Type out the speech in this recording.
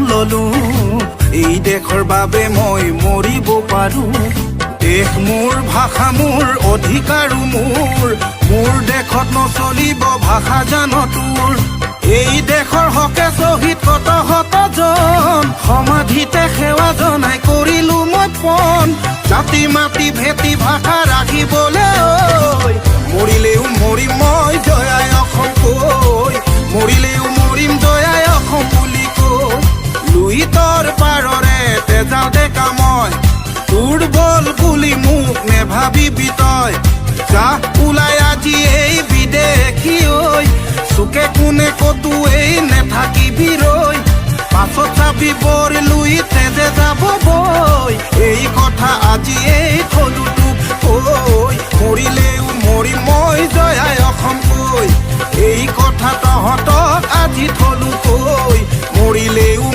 ললো এই দেশৰ বাবে মই মৰিব পাৰো দেশ মোৰ ভাষা মোৰ অধিকাৰো মোৰ দেশত নচলিব ভাষা জানো তোৰ এই দেশৰ হকে শ্বহীদ কত শতজন সমাধিতে সেৱা জনাই কৰিলো মই পণ জাতি মাতি ভেটি ভাষা ৰাখিবলৈ মৰিলেও মৰিম মই জয় অসম কৈ মৰিলেও মৰিম জয় অসম বুলি কৈ লুইতৰ পাৰৰে তেজাও ডেকা মই দুৰ্বল বুলি মোক নেভাবিবি তই যা ওলাই আজি এই বিদেশী ঐ চুকে কোনে কতো এই নেথাকিবি ৰৈ পাছত চাবি বৰ লুই তেজে যাব বৈ এই কথা আজি এই থলো তোক কৈ মৰিলেও মৰিম মই জয় অসম কৈ এই কথা তহঁতক আজি থলো কৈ মৰিলেও